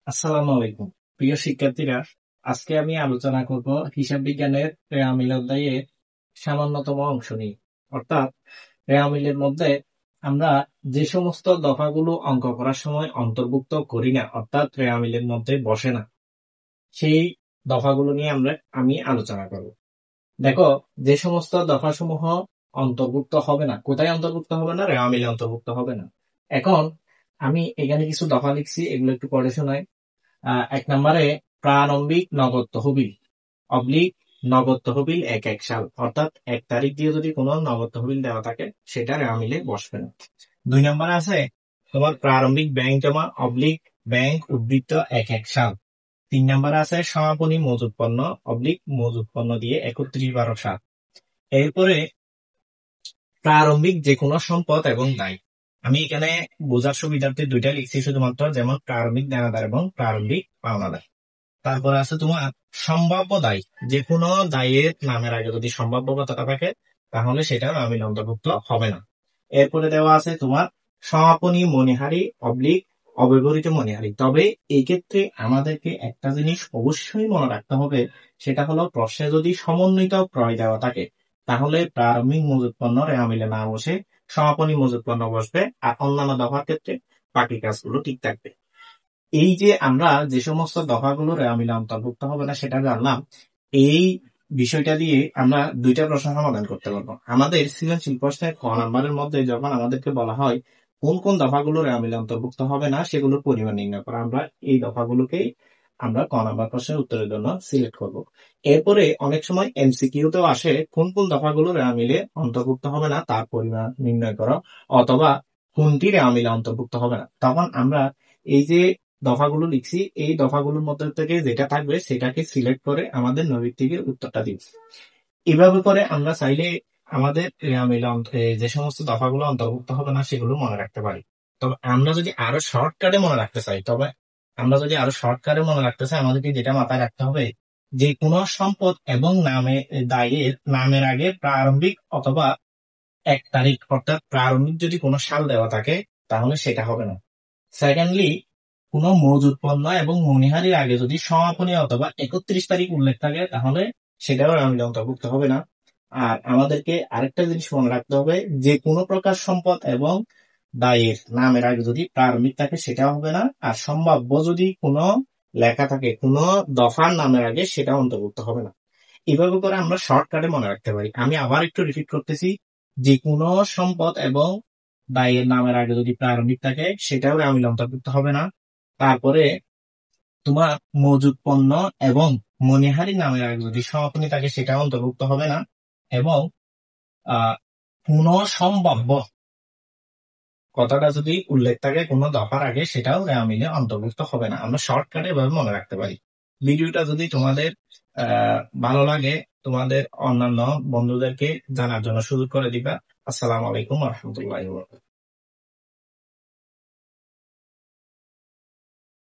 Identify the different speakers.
Speaker 1: আসসালামু আলাইকুম। প্রিয় শিক্ষার্থীরা, আজকে আমি আলোচনা করব হিসাব বিজ্ঞানের রেওয়া মিল অধ্যায়ের সামান্যতম অংশ নিয়ে। অর্থাৎ রেওয়া মিলের মধ্যে আমরা যে সমস্ত দফাগুলো অঙ্ক করার সময় অন্তর্ভুক্ত করি না, অর্থাৎ রেওয়া মিলের মধ্যে বসে না, সেই দফাগুলো নিয়ে আমি আলোচনা করব। দেখো, যে সমস্ত দফাসমূহ অন্তর্ভুক্ত হবে না, কোথায় অন্তর্ভুক্ত হবে না? রেওয়া মিলে অন্তর্ভুক্ত হবে না। এখন আমি এখানে কিছু দফা লিখছি, এগুলো একটু পড়ে শোনাই। ১ নম্বরে প্রারম্ভিক নগদ তহবিল অবলিক নগদ তহবিল ১ সাল, অর্থাৎ ১ তারিখ দিয়ে যদি কোনো নগদ তহবিল দেওয়া থাকে সেটা রেওয়া মিলে বসবে না। ২ নম্বরে আছে তোমার প্রারম্ভিক ব্যাংক জমা অবলিক ব্যাংক উদ্বৃত্ত ১ সাল। ৩ নম্বরে আছে সমাপনী মজুত পণ্য অবলিক মজুত পণ্য দিয়ে ৩১/১২/৭। এরপরে প্রারম্ভিক যে কোনো সম্পদ এবং দায়, আমি এখানে বোঝার সুবিধার্থে দুইটা লিখছি শুধুমাত্র, যেমন প্রারম্ভিক দেনাদার এবং প্রারম্ভিক পাওনাদার। তারপরে আছে তোমার সম্ভাব্য দায়, যে কোনো দায়ের নামের আগে যদি সম্ভাব্য কথাটা থাকে তাহলে সেটা আমিল অন্তর্ভুক্ত হবে না। এরপরে দেওয়া আছে তোমার সমাপনী মণিহারি অবলিক অব্যবহৃত মণিহারি। তবে এই ক্ষেত্রে আমাদেরকে একটা জিনিস অবশ্যই মনে রাখতে হবে, সেটা হলো প্রশ্নে যদি সমন্বিত ক্রয় দেওয়া থাকে তাহলে প্রারম্ভিক মজুত পণ্য রেওয়া মিলে না বসে সমাপনী মজুত পণ্য বসবে, আর অন্যান্য দফার ক্ষেত্রে বাকি কাজগুলো ঠিক থাকবে। এই যে আমরা যে সমস্ত দফাগুলো রেওয়া মিলে অন্তর্ভুক্ত হবে না সেটা জানলাম, এই বিষয়টা দিয়ে আমরা দুইটা প্রশ্ন সমাধান করতে পারবো। আমাদের সৃজনশীল প্রশ্নের খ নাম্বারের মধ্যে যখন আমাদেরকে বলা হয় কোন কোন দফাগুলো রেওয়া মিলে অন্তর্ভুক্ত হবে না সেগুলোর পরিমাণ নির্ণয় করা, আমরা এই দফাগুলোকেই আমরা ক নাম্বার প্রশ্নের উত্তরের জন্য সিলেক্ট করব। এরপরে অনেক সময় এমসিকিউতেও আসে কোন কোন দফাগুলো রেওয়া মিলে অন্তর্ভুক্ত হবে না তার পরিমাণ নির্ণয় করো, অথবা কোনটি রেওয়া মিলে অন্তর্ভুক্ত হবে না। তখন আমরা এই যে দফাগুলো লিখছি এই দফাগুলোর মধ্যে থেকে যেটা থাকবে সেটাকে সিলেক্ট করে আমাদের নৈর্ব্যক্তিকের উত্তরটা দিব। এভাবে করে আমরা চাইলে আমাদের যে সমস্ত দফাগুলো অন্তর্ভুক্ত হবে না সেগুলো মনে রাখতে পারি। তবে আমরা যদি আরো শর্টকাটে মনে রাখতে চাই, আমাদেরকে যেটা মাথায় রাখতে হবে, যে কোনো সম্পদ এবং দায়ের নামের আগে প্রারম্ভিক অথবা ১ তারিখ, অর্থাৎ প্রারম্ভিক যদি কোনো সাল দেওয়া থাকে তাহলে সেটা হবে না। সেকেন্ডলি, কোনো মজুত পণ্য এবং মণিহারির আগে যদি সমাপনী অথবা ৩১ তারিখ উল্লেখ থাকে তাহলে সেটাও রেওয়া মিলে অন্তর্ভুক্ত হবে না। আর আমাদেরকে আরেকটা জিনিস মনে রাখতে হবে, যে কোনো প্রকার সম্পদ এবং দায়ের নামের আগে যদি প্রারম্ভিক থাকে সেটাও হবে না, আর সম্ভাব্য যদি কোনো লেখা থাকে কোনো দফার নামের আগে সেটা অন্তর্ভুক্ত হবে না। এভাবে করে আমরা শর্টকাটে মনে রাখতে পারি। আমি আবার একটু রিপিট করতেছি, যে কোনো সম্পদ এবং দায়ের নামের আগে যদি প্রারম্ভিক থাকে সেটাও রেওয়া মিলে অন্তর্ভুক্ত হবে না। তারপরে তোমার মজুত পণ্য এবং মণিহারি নামের আগে যদি সমাপনী থাকে সেটাও অন্তর্ভুক্ত হবে না, এবং কোন সম্ভাব্য কথাটা যদি উল্লেখ থাকে কোনো দফার আগে সেটাও রেওয়া মিলে অন্তর্ভুক্ত হবে না। আমরা শর্টকাটে এভাবে মনে রাখতে পারি। ভিডিওটা যদি তোমাদের ভালো লাগে, তোমাদের অন্যান্য বন্ধুদেরকে জানার জন্য সুযোগ করে দিবা। আসসালামু আলাইকুম ওয়া রাহমাতুল্লাহি ওয়া বারাকাতুহু।